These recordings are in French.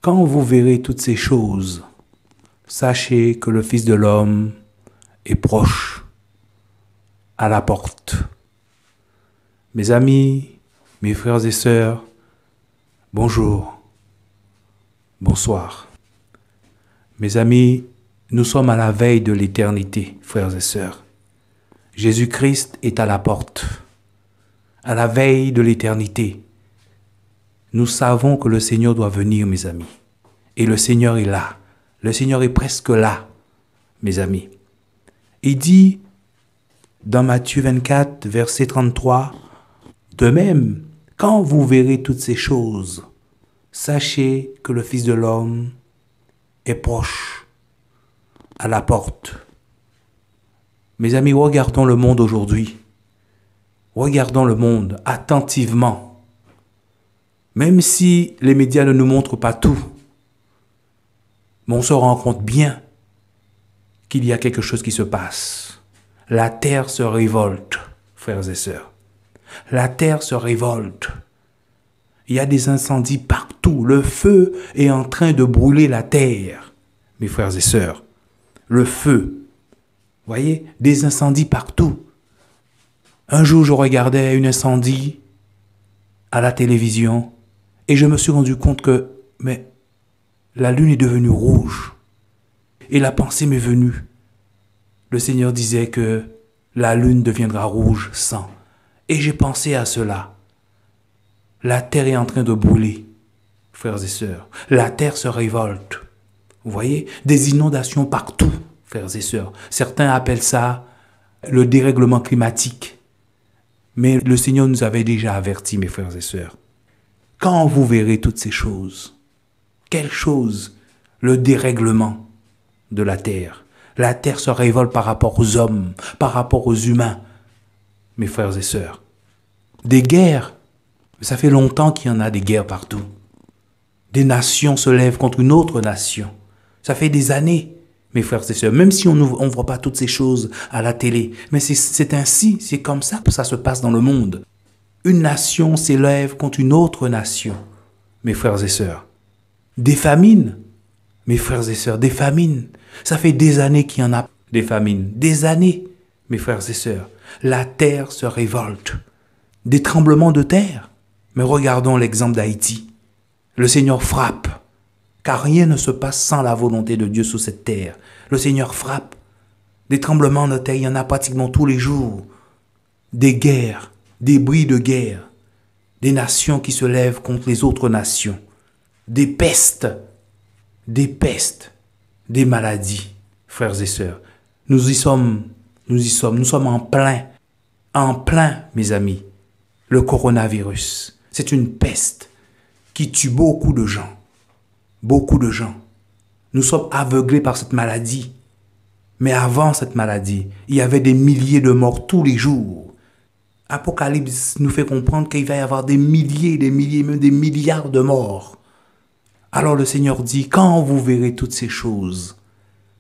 Quand vous verrez toutes ces choses, sachez que le Fils de l'homme est proche, à la porte. Mes amis, mes frères et sœurs, bonjour, bonsoir. Mes amis, nous sommes à la veille de l'éternité, frères et sœurs. Jésus-Christ est à la porte, à la veille de l'éternité. Nous savons que le Seigneur doit venir, mes amis. Et le Seigneur est là. Le Seigneur est presque là, mes amis. Il dit dans Matthieu 24, verset 33, « De même, quand vous verrez toutes ces choses, sachez que le Fils de l'homme est proche, à la porte. » Mes amis, regardons le monde aujourd'hui. Regardons le monde attentivement. Même si les médias ne nous montrent pas tout, mais on se rend compte bien qu'il y a quelque chose qui se passe. La terre se révolte, frères et sœurs. La terre se révolte. Il y a des incendies partout. Le feu est en train de brûler la terre, mes frères et sœurs. Le feu. Vous voyez, des incendies partout. Un jour, je regardais un incendie à la télévision et je me suis rendu compte que la lune est devenue rouge. Et la pensée m'est venue. Le Seigneur disait que la lune deviendra rouge sang. Et j'ai pensé à cela. La terre est en train de brûler, frères et sœurs. La terre se révolte. Vous voyez, des inondations partout, frères et sœurs. Certains appellent ça le dérèglement climatique. Mais le Seigneur nous avait déjà avertis, mes frères et sœurs. Quand vous verrez toutes ces choses, quelle chose? Le dérèglement de la terre. La terre se révolte par rapport aux hommes, par rapport aux humains, mes frères et sœurs. Des guerres, ça fait longtemps qu'il y en a des guerres partout. Des nations se lèvent contre une autre nation. Ça fait des années, mes frères et sœurs, même si on ne voit pas toutes ces choses à la télé. Mais c'est ainsi, c'est comme ça que ça se passe dans le monde. Une nation s'élève contre une autre nation, mes frères et sœurs. Des famines, mes frères et sœurs, des famines. Ça fait des années qu'il y en a des famines. Des années, mes frères et sœurs. La terre se révolte. Des tremblements de terre. Mais regardons l'exemple d'Haïti. Le Seigneur frappe. Car rien ne se passe sans la volonté de Dieu sur cette terre. Le Seigneur frappe. Des tremblements de terre, il y en a pratiquement tous les jours. Des guerres, des bruits de guerre. Des nations qui se lèvent contre les autres nations. Des pestes, des maladies, frères et sœurs. Nous sommes en plein, mes amis. Le coronavirus, c'est une peste qui tue beaucoup de gens. Beaucoup de gens. Nous sommes aveuglés par cette maladie. Mais avant cette maladie, il y avait des milliers de morts tous les jours. Apocalypse nous fait comprendre qu'il va y avoir des milliers, même des milliards de morts. Alors le Seigneur dit, quand vous verrez toutes ces choses,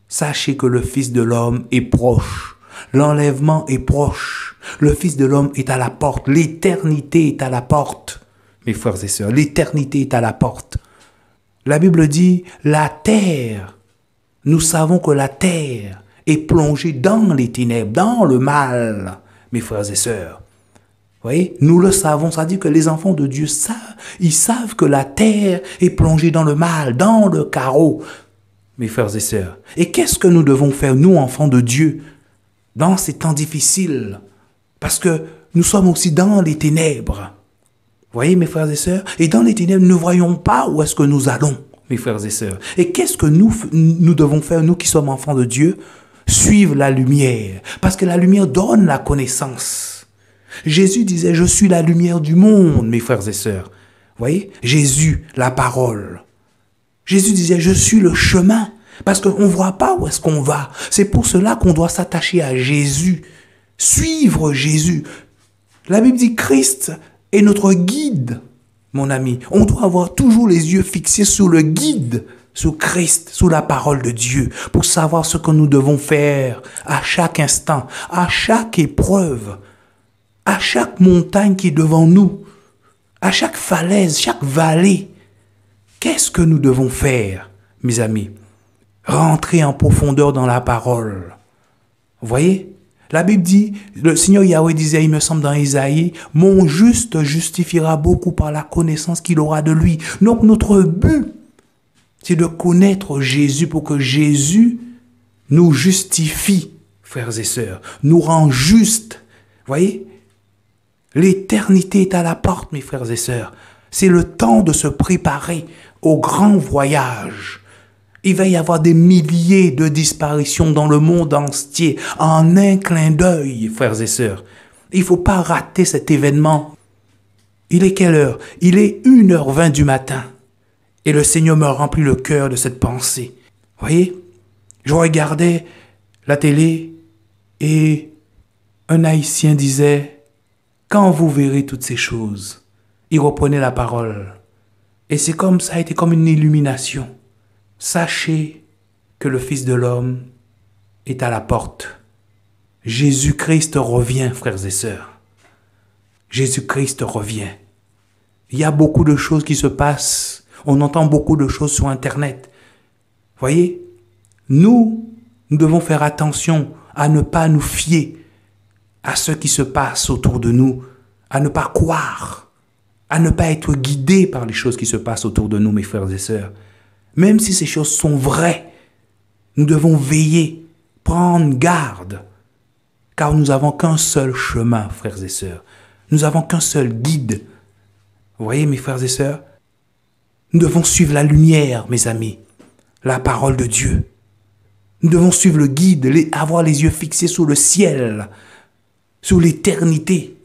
sachez que le Fils de l'homme est proche. L'enlèvement est proche. Le Fils de l'homme est à la porte. L'éternité est à la porte. Mes frères et sœurs, l'éternité est à la porte. La Bible dit, la terre, nous savons que la terre est plongée dans les ténèbres, dans le mal, mes frères et sœurs. Vous voyez, nous le savons, ça dit que les enfants de Dieu savent, ils savent que la terre est plongée dans le mal, dans le chaos, mes frères et sœurs. Et qu'est-ce que nous devons faire, nous, enfants de Dieu, dans ces temps difficiles? Parce que nous sommes aussi dans les ténèbres. Vous voyez, mes frères et sœurs? Et dans les ténèbres, nous ne voyons pas où est-ce que nous allons, mes frères et sœurs. Et qu'est-ce que nous devons faire, nous qui sommes enfants de Dieu? Suivre la lumière. Parce que la lumière donne la connaissance. Jésus disait, je suis la lumière du monde, mes frères et sœurs. Vous voyez? Jésus, la parole. Jésus disait, je suis le chemin. Parce qu'on ne voit pas où est-ce qu'on va. C'est pour cela qu'on doit s'attacher à Jésus. Suivre Jésus. La Bible dit, Christ est notre guide, mon ami. On doit avoir toujours les yeux fixés sur le guide, sur Christ, sur la parole de Dieu, pour savoir ce que nous devons faire à chaque instant, à chaque épreuve, à chaque montagne qui est devant nous, à chaque falaise, chaque vallée. Qu'est-ce que nous devons faire, mes amis? Rentrer en profondeur dans la parole. Vous voyez? La Bible dit, le Seigneur Yahweh disait, il me semble dans Isaïe, mon juste justifiera beaucoup par la connaissance qu'il aura de lui. Donc notre but, c'est de connaître Jésus pour que Jésus nous justifie, frères et sœurs, nous rend justes. Vous voyez? L'éternité est à la porte, mes frères et sœurs. C'est le temps de se préparer au grand voyage. Il va y avoir des milliers de disparitions dans le monde entier, en un clin d'œil, frères et sœurs. Il ne faut pas rater cet événement. Il est quelle heure? Il est 1h20 du matin. Et le Seigneur me remplit le cœur de cette pensée. Vous voyez? Je regardais la télé et un Haïtien disait, quand vous verrez toutes ces choses, il reprenait la parole. Et c'est comme ça a été comme une illumination. Sachez que le Fils de l'homme est à la porte. Jésus-Christ revient, frères et sœurs. Jésus-Christ revient. Il y a beaucoup de choses qui se passent. On entend beaucoup de choses sur Internet. Voyez, nous devons faire attention à ne pas nous fier à ce qui se passe autour de nous, à ne pas croire, à ne pas être guidés par les choses qui se passent autour de nous, mes frères et sœurs. Même si ces choses sont vraies, nous devons veiller, prendre garde, car nous n'avons qu'un seul chemin, frères et sœurs. Nous n'avons qu'un seul guide. Vous voyez, mes frères et sœurs, nous devons suivre la lumière, mes amis, la parole de Dieu. Nous devons suivre le guide, avoir les yeux fixés sur le ciel, sur l'éternité.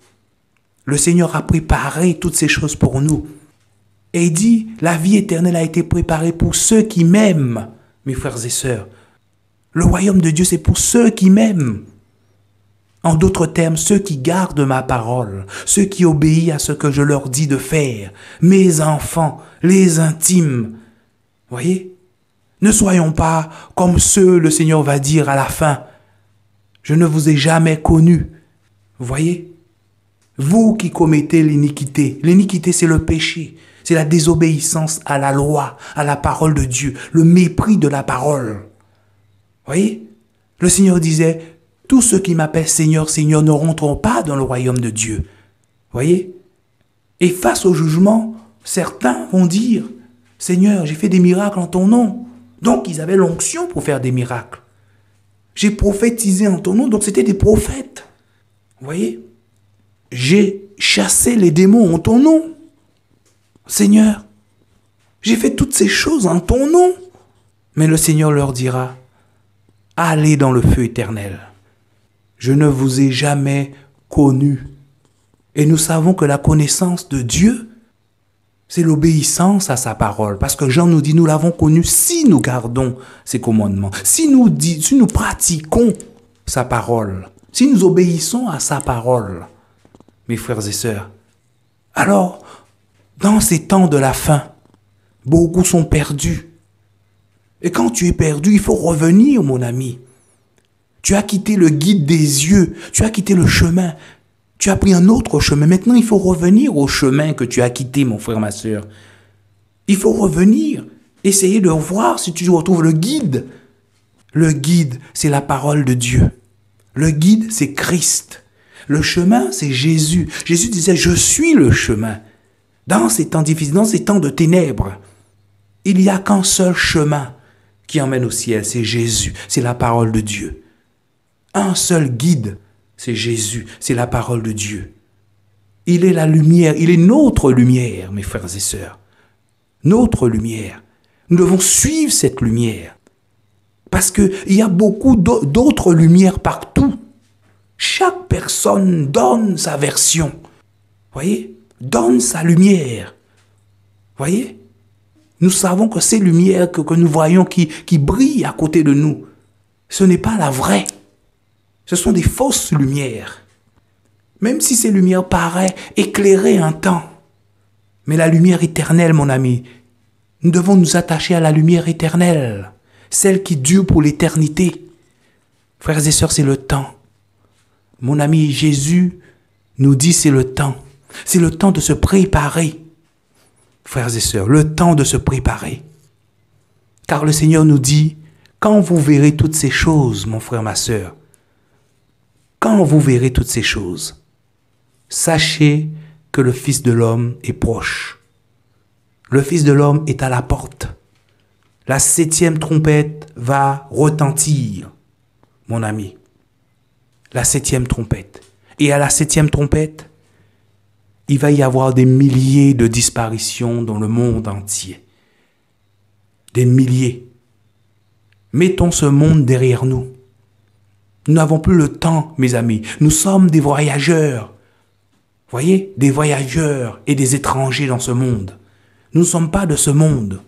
Le Seigneur a préparé toutes ces choses pour nous. Et il dit, la vie éternelle a été préparée pour ceux qui m'aiment, mes frères et sœurs. Le royaume de Dieu, c'est pour ceux qui m'aiment. En d'autres termes, ceux qui gardent ma parole, ceux qui obéissent à ce que je leur dis de faire, mes enfants, les intimes. Voyez? Ne soyons pas comme ceux, le Seigneur va dire à la fin, je ne vous ai jamais connus. Vous voyez? Vous qui commettez l'iniquité. L'iniquité, c'est le péché. C'est la désobéissance à la loi, à la parole de Dieu, le mépris de la parole. Vous voyez? Le Seigneur disait, tous ceux qui m'appellent Seigneur, Seigneur ne rentreront pas dans le royaume de Dieu. Vous voyez? Et face au jugement, certains vont dire, Seigneur, j'ai fait des miracles en ton nom. Donc, ils avaient l'onction pour faire des miracles. J'ai prophétisé en ton nom, donc c'était des prophètes. Vous voyez? J'ai chassé les démons en ton nom. Seigneur, j'ai fait toutes ces choses en ton nom. Mais le Seigneur leur dira, allez dans le feu éternel. Je ne vous ai jamais connu. Et nous savons que la connaissance de Dieu, c'est l'obéissance à sa parole. Parce que Jean nous dit, nous l'avons connu si nous gardons ses commandements, si nous pratiquons sa parole, si nous obéissons à sa parole, mes frères et sœurs. Alors, dans ces temps de la fin, beaucoup sont perdus. Et quand tu es perdu, il faut revenir, mon ami. Tu as quitté le guide des yeux, tu as quitté le chemin, tu as pris un autre chemin. Maintenant, il faut revenir au chemin que tu as quitté, mon frère, ma sœur. Il faut revenir, essayer de voir si tu retrouves le guide. Le guide, c'est la parole de Dieu. Le guide, c'est Christ. Le chemin, c'est Jésus. Jésus disait, je suis le chemin. Dans ces temps difficiles, dans ces temps de ténèbres, il n'y a qu'un seul chemin qui emmène au ciel, c'est Jésus, c'est la parole de Dieu. Un seul guide, c'est Jésus, c'est la parole de Dieu. Il est la lumière, il est notre lumière, mes frères et sœurs. Notre lumière. Nous devons suivre cette lumière. Parce qu'il y a beaucoup d'autres lumières partout. Chaque personne donne sa version. Voyez? Donne sa lumière. Voyez? Nous savons que ces lumières que nous voyons qui brillent à côté de nous, ce n'est pas la vraie. Ce sont des fausses lumières. Même si ces lumières paraissent éclairer un temps. Mais la lumière éternelle, mon ami, nous devons nous attacher à la lumière éternelle, celle qui dure pour l'éternité. Frères et sœurs, c'est le temps. Mon ami, Jésus nous dit c'est le temps. C'est le temps de se préparer. frères et sœurs, le temps de se préparer. Car le Seigneur nous dit, quand vous verrez toutes ces choses, mon frère, ma sœur, quand vous verrez toutes ces choses, sachez que le Fils de l'homme est proche. Le Fils de l'homme est à la porte. La 7e trompette va retentir, mon ami. La 7e trompette. Et à la 7e trompette, il va y avoir des milliers de disparitions dans le monde entier. Des milliers. Mettons ce monde derrière nous. Nous n'avons plus le temps, mes amis. Nous sommes des voyageurs. Voyez, des voyageurs et des étrangers dans ce monde. Nous ne sommes pas de ce monde.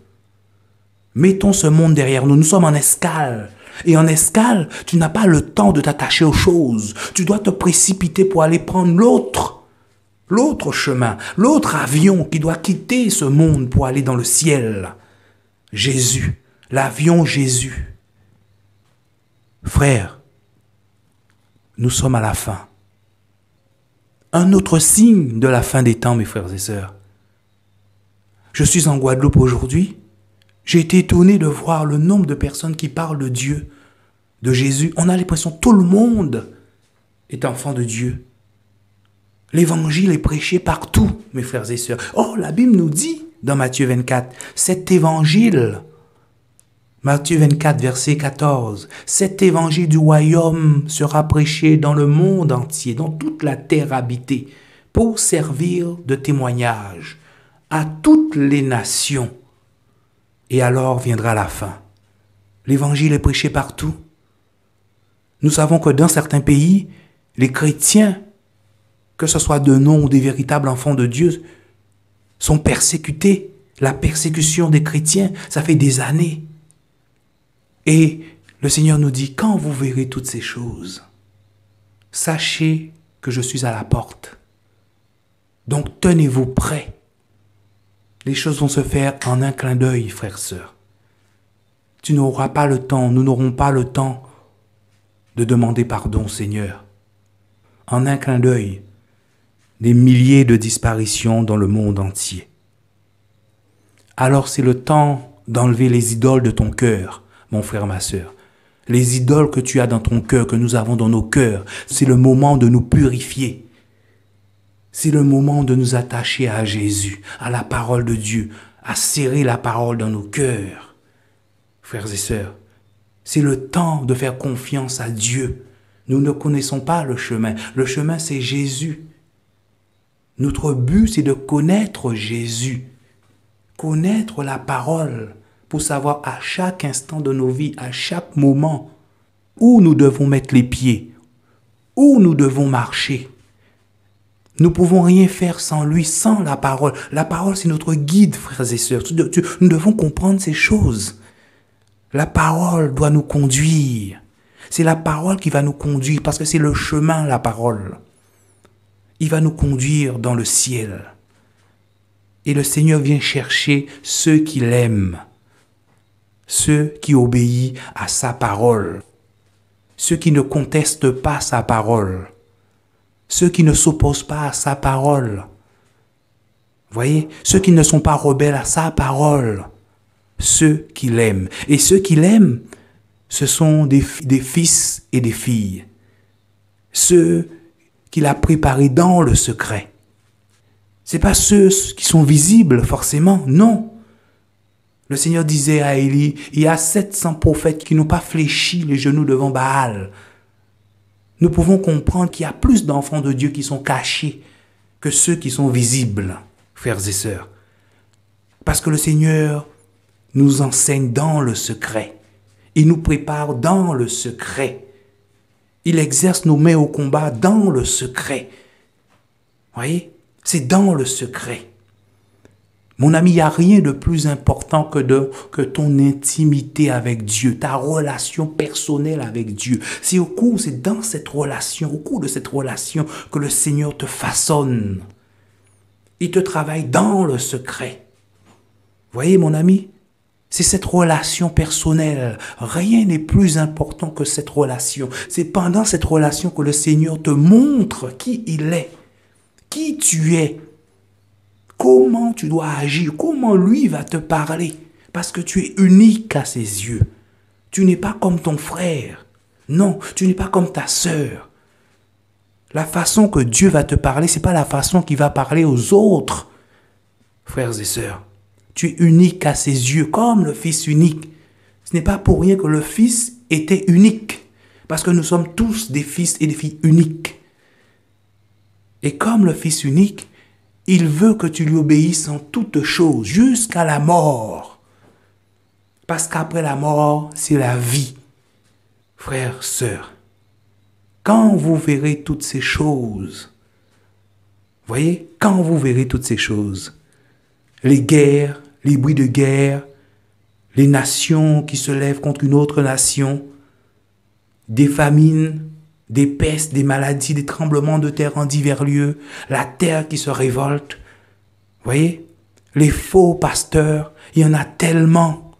Mettons ce monde derrière nous. Nous sommes en escale. Et en escale, tu n'as pas le temps de t'attacher aux choses. Tu dois te précipiter pour aller prendre l'autre chemin, l'autre avion qui doit quitter ce monde pour aller dans le ciel. Jésus, l'avion Jésus. Frères, nous sommes à la fin. Un autre signe de la fin des temps, mes frères et sœurs. Je suis en Guadeloupe aujourd'hui. J'ai été étonné de voir le nombre de personnes qui parlent de Dieu, de Jésus. On a l'impression que tout le monde est enfant de Dieu. L'évangile est prêché partout, mes frères et sœurs. Oh, la Bible nous dit dans Matthieu 24, cet évangile, Matthieu 24, verset 14, cet évangile du royaume sera prêché dans le monde entier, dans toute la terre habitée, pour servir de témoignage à toutes les nations. Et alors viendra la fin. L'évangile est prêché partout. Nous savons que dans certains pays, les chrétiens, que ce soit de noms ou des véritables enfants de Dieu, sont persécutés. La persécution des chrétiens, ça fait des années. Et le Seigneur nous dit, quand vous verrez toutes ces choses, sachez que je suis à la porte. Donc tenez-vous prêts. Les choses vont se faire en un clin d'œil, frères, sœurs. Tu n'auras pas le temps, nous n'aurons pas le temps de demander pardon au Seigneur. En un clin d'œil, des milliers de disparitions dans le monde entier. Alors c'est le temps d'enlever les idoles de ton cœur, mon frère, ma sœur. Les idoles que tu as dans ton cœur, que nous avons dans nos cœurs, c'est le moment de nous purifier. C'est le moment de nous attacher à Jésus, à la parole de Dieu, à serrer la parole dans nos cœurs. Frères et sœurs, c'est le temps de faire confiance à Dieu. Nous ne connaissons pas le chemin. Le chemin, c'est Jésus. Notre but, c'est de connaître Jésus, connaître la parole, pour savoir à chaque instant de nos vies, à chaque moment, où nous devons mettre les pieds, où nous devons marcher. Nous ne pouvons rien faire sans lui, sans la parole. La parole, c'est notre guide, frères et sœurs. Nous devons comprendre ces choses. La parole doit nous conduire. C'est la parole qui va nous conduire, parce que c'est le chemin, la parole. Il va nous conduire dans le ciel. Et le Seigneur vient chercher ceux qui l'aiment, ceux qui obéissent à sa parole, ceux qui ne contestent pas sa parole, ceux qui ne s'opposent pas à sa parole. Voyez, ceux qui ne sont pas rebelles à sa parole, ceux qui l'aiment. Et ceux qui l'aiment, ce sont des fils et des filles. Ceux qu'il a préparés dans le secret. Ce n'est pas ceux qui sont visibles forcément, non. Le Seigneur disait à Élie, il y a 700 prophètes qui n'ont pas fléchi les genoux devant Baal. Nous pouvons comprendre qu'il y a plus d'enfants de Dieu qui sont cachés que ceux qui sont visibles, frères et sœurs. Parce que le Seigneur nous enseigne dans le secret. Il nous prépare dans le secret. Il exerce nos mains au combat dans le secret. Voyez, c'est dans le secret. Mon ami, il n'y a rien de plus important que ton intimité avec Dieu, ta relation personnelle avec Dieu. C'est dans cette relation, au cours de cette relation que le Seigneur te façonne. Il te travaille dans le secret. Voyez, mon ami, c'est cette relation personnelle. Rien n'est plus important que cette relation. C'est pendant cette relation que le Seigneur te montre qui il est, qui tu es. comment tu dois agir, comment lui va te parler. Parce que tu es unique à ses yeux. Tu n'es pas comme ton frère. Non, tu n'es pas comme ta sœur. La façon que Dieu va te parler, ce n'est pas la façon qu'il va parler aux autres, frères et sœurs. Tu es unique à ses yeux, comme le Fils unique. Ce n'est pas pour rien que le Fils était unique, parce que nous sommes tous des fils et des filles uniques. Et comme le Fils unique, il veut que tu lui obéisses en toutes choses, jusqu'à la mort. Parce qu'après la mort, c'est la vie. Frères, sœurs, quand vous verrez toutes ces choses, voyez, quand vous verrez toutes ces choses, les guerres, les bruits de guerre, les nations qui se lèvent contre une autre nation, des famines, des pestes, des maladies, des tremblements de terre en divers lieux, la terre qui se révolte, voyez, les faux pasteurs, il y en a tellement.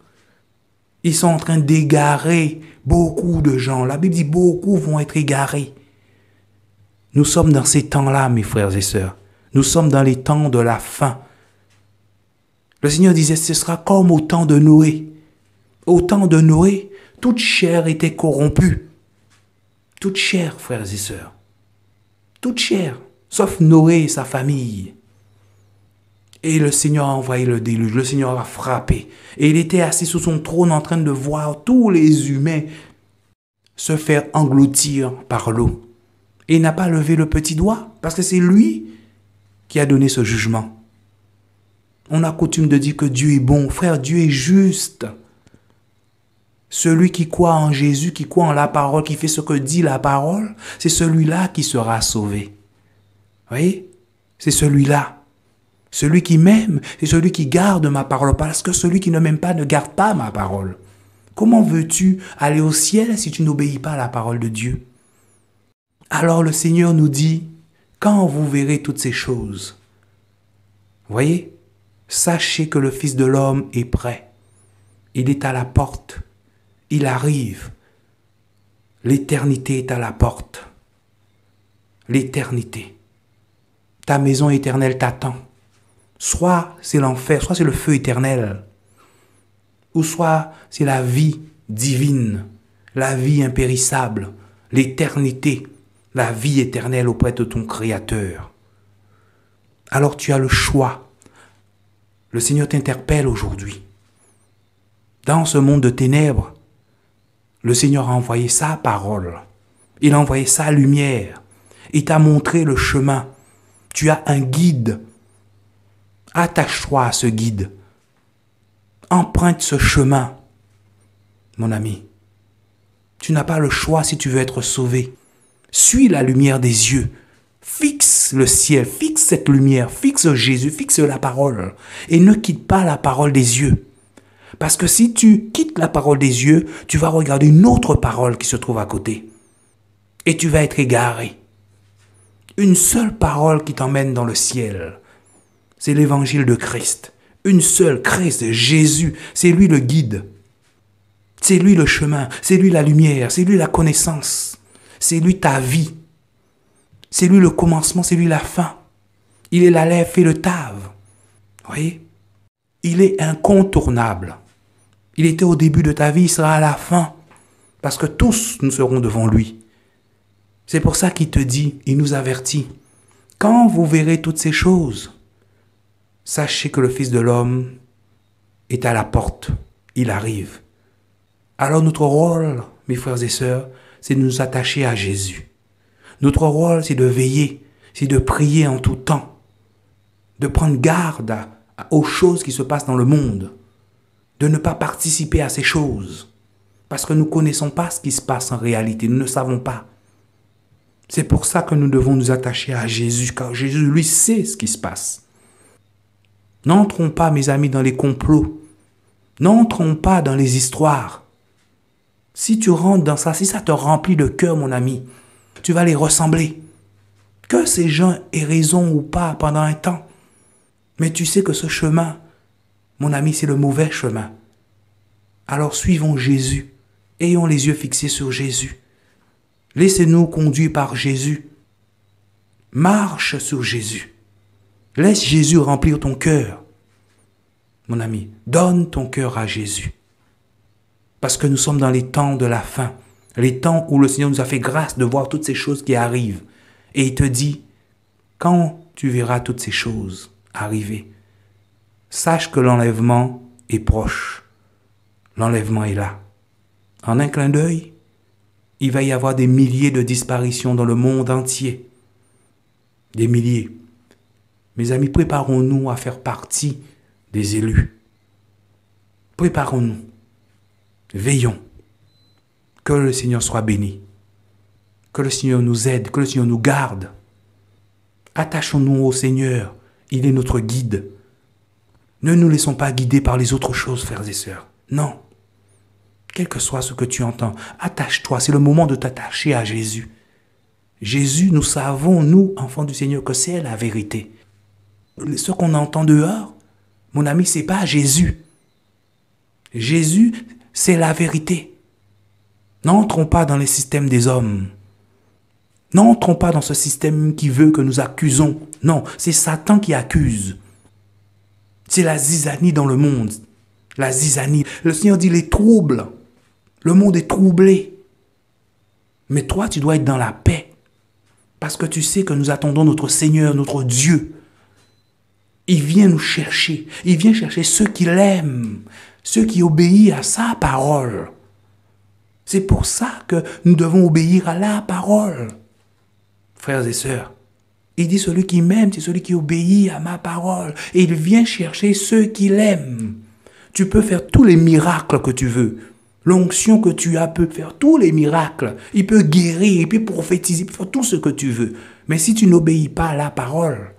Ils sont en train d'égarer beaucoup de gens. La Bible dit beaucoup vont être égarés. Nous sommes dans ces temps-là, mes frères et sœurs. Nous sommes dans les temps de la fin. Le Seigneur disait, ce sera comme au temps de Noé. Au temps de Noé, toute chair était corrompue. Toute chair, frères et sœurs. Toute chair, sauf Noé et sa famille. Et le Seigneur a envoyé le déluge, le Seigneur a frappé. Et il était assis sur son trône en train de voir tous les humains se faire engloutir par l'eau. Et il n'a pas levé le petit doigt, parce que c'est lui qui a donné ce jugement. On a coutume de dire que Dieu est bon. Frère, Dieu est juste. Celui qui croit en Jésus, qui croit en la parole, qui fait ce que dit la parole, c'est celui-là qui sera sauvé. Vous voyez? C'est celui-là. Celui qui m'aime, c'est celui qui garde ma parole, parce que celui qui ne m'aime pas ne garde pas ma parole. Comment veux-tu aller au ciel si tu n'obéis pas à la parole de Dieu? Alors le Seigneur nous dit, quand vous verrez toutes ces choses, voyez, sachez que le Fils de l'homme est prêt. Il est à la porte. Il arrive. L'éternité est à la porte. L'éternité. Ta maison éternelle t'attend. Soit c'est l'enfer, soit c'est le feu éternel, ou soit c'est la vie divine, la vie impérissable, l'éternité, la vie éternelle auprès de ton Créateur. Alors tu as le choix. Le Seigneur t'interpelle aujourd'hui. Dans ce monde de ténèbres, le Seigneur a envoyé sa parole. Il a envoyé sa lumière. Il t'a montré le chemin. Tu as un guide. Attache-toi à ce guide. Emprunte ce chemin, mon ami. Tu n'as pas le choix si tu veux être sauvé. Suis la lumière des yeux. Fixe le ciel, fixe cette lumière, fixe Jésus, fixe la parole. Et ne quitte pas la parole des yeux. Parce que si tu quittes la parole des yeux, tu vas regarder une autre parole qui se trouve à côté. Et tu vas être égaré. Une seule parole qui t'emmène dans le ciel. C'est l'évangile de Christ. Une seule, Christ, Jésus. C'est lui le guide. C'est lui le chemin. C'est lui la lumière. C'est lui la connaissance. C'est lui ta vie. C'est lui le commencement. C'est lui la fin. Il est l'Aleph et le Tav. Vous voyez? Il est incontournable. Il était au début de ta vie, il sera à la fin. Parce que tous nous serons devant lui. C'est pour ça qu'il te dit, il nous avertit. Quand vous verrez toutes ces choses, sachez que le Fils de l'homme est à la porte. Il arrive. Alors notre rôle, mes frères et sœurs, c'est de nous attacher à Jésus. Notre rôle, c'est de veiller, c'est de prier en tout temps, de prendre garde aux choses qui se passent dans le monde, de ne pas participer à ces choses, parce que nous ne connaissons pas ce qui se passe en réalité, nous ne savons pas. C'est pour ça que nous devons nous attacher à Jésus, car Jésus, lui, sait ce qui se passe. N'entrons pas, mes amis, dans les complots. N'entrons pas dans les histoires. Si tu rentres dans ça, si ça te remplit de cœur, mon ami, tu vas les ressembler. Que ces gens aient raison ou pas pendant un temps. Mais tu sais que ce chemin, mon ami, c'est le mauvais chemin. Alors suivons Jésus. Ayons les yeux fixés sur Jésus. Laissez-nous conduire par Jésus. Marche sur Jésus. Laisse Jésus remplir ton cœur. Mon ami, donne ton cœur à Jésus. Parce que nous sommes dans les temps de la fin. Les temps où le Seigneur nous a fait grâce de voir toutes ces choses qui arrivent. Et il te dit, quand tu verras toutes ces choses arriver, sache que l'enlèvement est proche. L'enlèvement est là. En un clin d'œil, il va y avoir des milliers de disparitions dans le monde entier. Des milliers. Mes amis, préparons-nous à faire partie des élus. Préparons-nous. Veillons. Que le Seigneur soit béni. Que le Seigneur nous aide, que le Seigneur nous garde. Attachons-nous au Seigneur. Il est notre guide. Ne nous laissons pas guider par les autres choses, frères et sœurs. Non. Quel que soit ce que tu entends, attache-toi. C'est le moment de t'attacher à Jésus. Jésus, nous savons, nous, enfants du Seigneur, que c'est la vérité. Ce qu'on entend dehors, mon ami, ce n'est pas Jésus. Jésus, c'est la vérité. N'entrons pas dans les systèmes des hommes. N'entrons pas dans ce système qui veut que nous accusons. Non, c'est Satan qui accuse. C'est la zizanie dans le monde. La zizanie. Le Seigneur dit les troubles. Le monde est troublé. Mais toi, tu dois être dans la paix. Parce que tu sais que nous attendons notre Seigneur, notre Dieu. Il vient nous chercher. Il vient chercher ceux qui l'aiment. Ceux qui obéissent à sa parole. C'est pour ça que nous devons obéir à la parole. Frères et sœurs, il dit celui qui m'aime, c'est celui qui obéit à ma parole. Et il vient chercher ceux qui l'aiment. Tu peux faire tous les miracles que tu veux. L'onction que tu as peut faire tous les miracles. Il peut guérir, il peut prophétiser, il peut faire tout ce que tu veux. Mais si tu n'obéis pas à la parole,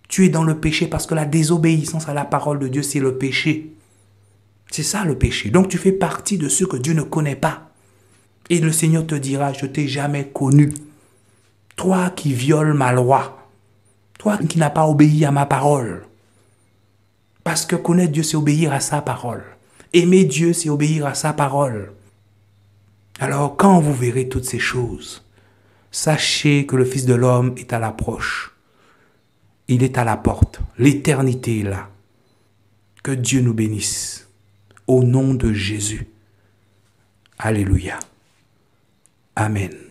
tu es dans le péché parce que la désobéissance à la parole de Dieu, c'est le péché. C'est ça le péché. Donc tu fais partie de ceux que Dieu ne connaît pas. Et le Seigneur te dira, je ne t'ai jamais connu. Toi qui violes ma loi. Toi qui n'as pas obéi à ma parole. Parce que connaître Dieu, c'est obéir à sa parole. Aimer Dieu, c'est obéir à sa parole. Alors, quand vous verrez toutes ces choses, sachez que le Fils de l'homme est à l'approche. Il est à la porte. L'éternité est là. Que Dieu nous bénisse. Au nom de Jésus. Alléluia. Amen.